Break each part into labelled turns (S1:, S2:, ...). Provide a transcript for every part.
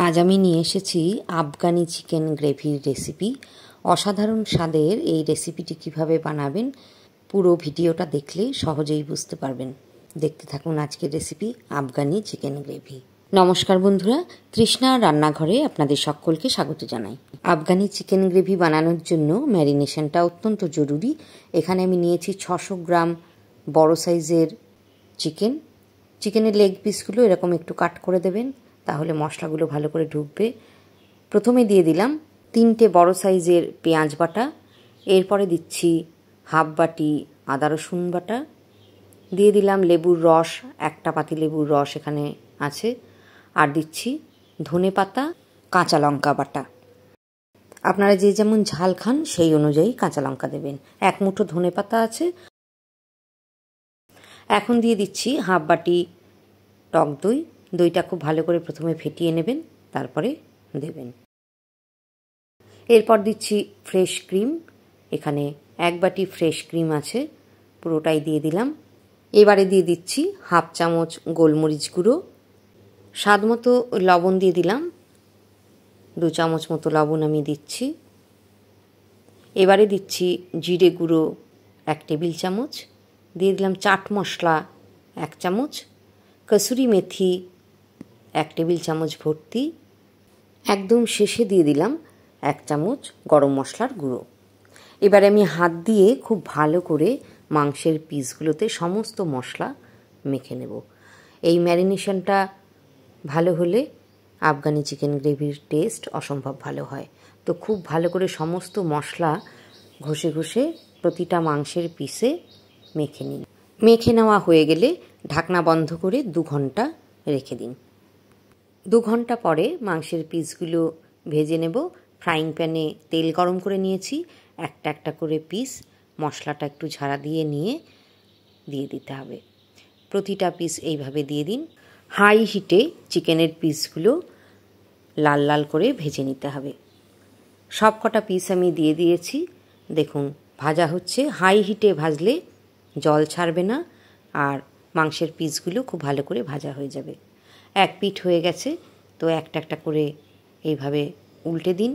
S1: আজ আমি নিয়ে এসেছি আফগানি চিকেন গ্রেভির রেসিপি। অসাধারণ স্বাদের এই রেসিপিটি কিভাবে বানাবেন পুরো ভিডিওটা দেখলে সহজেই বুঝতে পারবেন। দেখতে থাকুন আজকের রেসিপি আফগানি চিকেন গ্রেভি। নমস্কার বন্ধুরা, তৃষ্ণা রান্নাঘরে আপনাদের সকলকে স্বাগত জানাই। আফগানি চিকেন গ্রেভি বানানোর জন্য ম্যারিনেশনটা অত্যন্ত জরুরি। এখানে আমি নিয়েছি 600 গ্রাম বড় সাইজের চিকেনের লেগ পিসগুলো এরকম একটু কাট করে দেবেন, তাহলে মশলাগুলো ভালো করে ঢুকবে। প্রথমে দিয়ে দিলাম 3টে বড় সাইজের পেঁয়াজ বাটা, এরপরে দিচ্ছি হাফ বাটি আদা রসুন বাটা, দিয়ে দিলাম লেবুর রস, একটা পাতি লেবুর রস এখানে আছে, আর দিচ্ছি ধনে পাতা, কাঁচা লঙ্কা বাটা। আপনারা যে যেমন ঝাল খান সেই অনুযায়ী কাঁচা লঙ্কা দেবেন। 1 মুঠো ধনে পাতা আছে। এখন দিয়ে দিচ্ছি হাফ বাটি টক দই। দইটা খুব ভালো করে প্রথমে ফেটিয়ে নেবেন, তারপরে দেবেন। এরপর দিচ্ছি ফ্রেশ ক্রিম। এখানে 1 বাটি ফ্রেশ ক্রিম আছে, পুরোটাই দিয়ে দিলাম। এবারে দিয়ে দিচ্ছি হাফ চামচ গোলমরিচ গুঁড়ো, স্বাদ মতো লবণ দিয়ে দিলাম, 2 চামচ মতো লবণ আমি দিচ্ছি। এবারে দিচ্ছি জিরে গুঁড়ো 1 টেবিল চামচ, দিয়ে দিলাম চাট মশলা 1 চামচ, কসুরি মেথি 1 টেবিল চামচ ভর্তি, একদম শেষে দিয়ে দিলাম 1 চামচ গরম মশলার গুঁড়ো। এবারে আমি হাত দিয়ে খুব ভালো করে মাংসের পিসগুলোতে সমস্ত মশলা মেখে নেব। এই ম্যারিনেশনটা ভালো হলে আফগানি চিকেন গ্রেভির টেস্ট অসম্ভব ভালো হয়। তো খুব ভালো করে সমস্ত মশলা ঘষে ঘষে প্রতিটা মাংসের পিসে মেখে নিন। মেখে নেওয়া হয়ে গেলে ঢাকনা বন্ধ করে 2 ঘন্টা রেখে দিন। 2 ঘন্টা পরে মাংসের পিসগুলো ভেজে নেব। ফ্রাইং প্যানে তেল গরম করে নিয়েছি, একটা একটা করে পিস মশলাটা একটু ঝাড়া দিয়ে নিয়ে দিয়ে দিতে হবে। প্রতিটা পিস এইভাবে দিয়ে দিন। হাই হিটে চিকেনের পিসগুলো লাল লাল করে ভেজে নিতে হবে। সব কটা পিস আমি দিয়ে দিয়েছি। দেখুন ভাজা হচ্ছে। হাই হিটে ভাজলে জল ছাড়বে না, আর মাংসের পিসগুলো খুব ভালো করে ভাজা হয়ে যাবে। 1 পিঠ হয়ে গেছে, তো একটা একটা করে এইভাবে উল্টে দিন।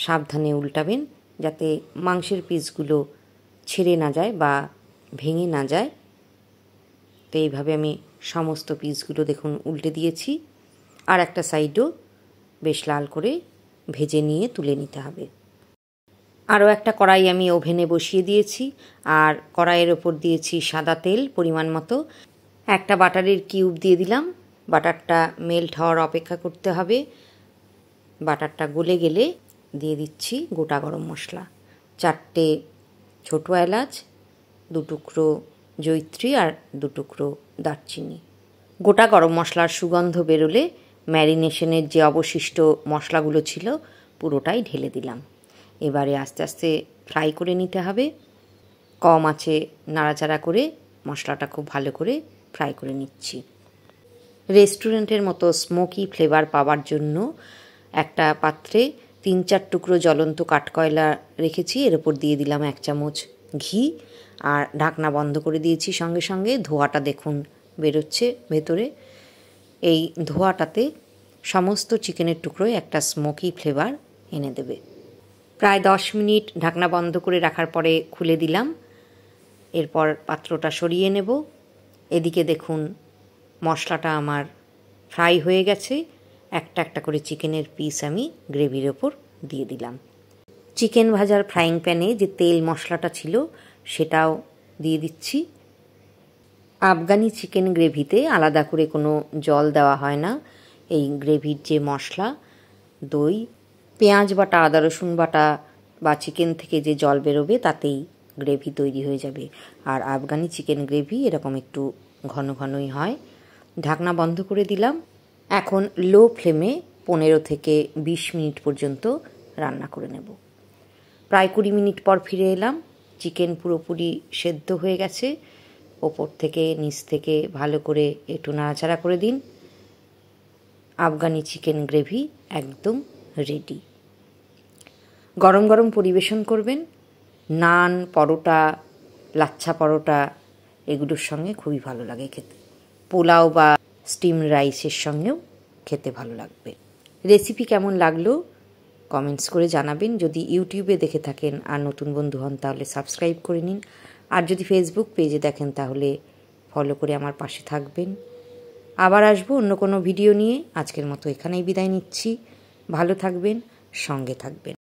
S1: সাবধানে উল্টাবেন যাতে মাংসের পিসগুলো ছেড়ে না যায় বা ভেঙে না যায়। তো এইভাবে আমি সমস্ত পিসগুলো দেখুন উল্টে দিয়েছি। আর একটা সাইডও বেশ লাল করে ভেজে নিয়ে তুলে নিতে হবে। আরও একটা কড়াই আমি ওভেনে বসিয়ে দিয়েছি, আর কড়াইয়ের ওপর দিয়েছি সাদা তেল পরিমাণ মতো। একটা বাটারের কিউব দিয়ে দিলাম। বাটারটা মেল্ট হওয়ার অপেক্ষা করতে হবে। বাটারটা গলে গেলে দিয়ে দিচ্ছি গোটা গরম মশলা, 4টে ছোটো এলাচ, 2 টুকরো জয়িত্রী আর 2 টুকরো দারচিনি। গোটা গরম মশলার সুগন্ধ বেরোলে ম্যারিনেশনের যে অবশিষ্ট মশলাগুলো ছিল পুরোটাই ঢেলে দিলাম। এবারে আস্তে আস্তে ফ্রাই করে নিতে হবে। কম আঁচে নাড়াচাড়া করে মশলাটা খুব ভালো করে ফ্রাই করে নিচ্ছি। রেস্টুরেন্টের মতো স্মোকি ফ্লেভার পাওয়ার জন্য একটা পাত্রে 3-4 টুকরো জ্বলন্ত কাঠকয়লা রেখেছি। এর ওপর দিয়ে দিলাম 1 চামচ ঘি, আর ঢাকনা বন্ধ করে দিয়েছি। সঙ্গে সঙ্গে ধোঁয়াটা দেখুন বেরোচ্ছে ভেতরে। এই ধোঁয়াটাতে সমস্ত চিকেনের টুকরোয় একটা স্মোকি ফ্লেভার এনে দেবে। প্রায় 10 মিনিট ঢাকনা বন্ধ করে রাখার পরে খুলে দিলাম। এরপর পাত্রটা সরিয়ে নেব। এদিকে দেখুন মশলাটা আমার ফ্রাই হয়ে গেছে। একটা একটা করে চিকেনের পিস আমি গ্রেভির ওপর দিয়ে দিলাম। চিকেন ভাজার ফ্রাইং প্যানে যে তেল মশলাটা ছিল সেটাও দিয়ে দিচ্ছি। আফগানি চিকেন গ্রেভিতে আলাদা করে কোনো জল দেওয়া হয় না। এই গ্রেভির যে মশলা, দই, পেঁয়াজ বাটা, আদা রসুন বাটা বা চিকেন থেকে যে জল বেরোবে তাতেই গ্রেভি তৈরি হয়ে যাবে। আর আফগানি চিকেন গ্রেভি এরকম একটু ঘন ঘনই হয়। ঢাকনা বন্ধ করে দিলাম। এখন লো ফ্লেমে 15 থেকে 20 মিনিট পর্যন্ত রান্না করে নেব। প্রায় 20 মিনিট পর ফিরে এলাম। চিকেন পুরোপুরি সেদ্ধ হয়ে গেছে। ওপর থেকে নিচ থেকে ভালো করে একটু নাড়াচাড়া করে দিন। আফগানি চিকেন গ্রেভি একদম রেডি। গরম গরম পরিবেশন করবেন। নান, পরোটা, লাচ্ছা পরোটা এগুলোর সঙ্গে খুবই ভালো লাগে খেতে। পোলাও বা স্টিম রাইসের সঙ্গেও খেতে ভালো লাগবে। রেসিপি কেমন লাগলো কমেন্টস করে জানাবেন। যদি ইউটিউবে দেখে থাকেন আর নতুন বন্ধু হন তাহলে সাবস্ক্রাইব করে নিন, আর যদি ফেসবুক পেজে দেখেন তাহলে ফলো করে আমার পাশে থাকবেন। আবার আসবো অন্য কোনো ভিডিও নিয়ে। আজকের মতো এখানেই বিদায় নিচ্ছি। ভালো থাকবেন, সঙ্গে থাকবেন।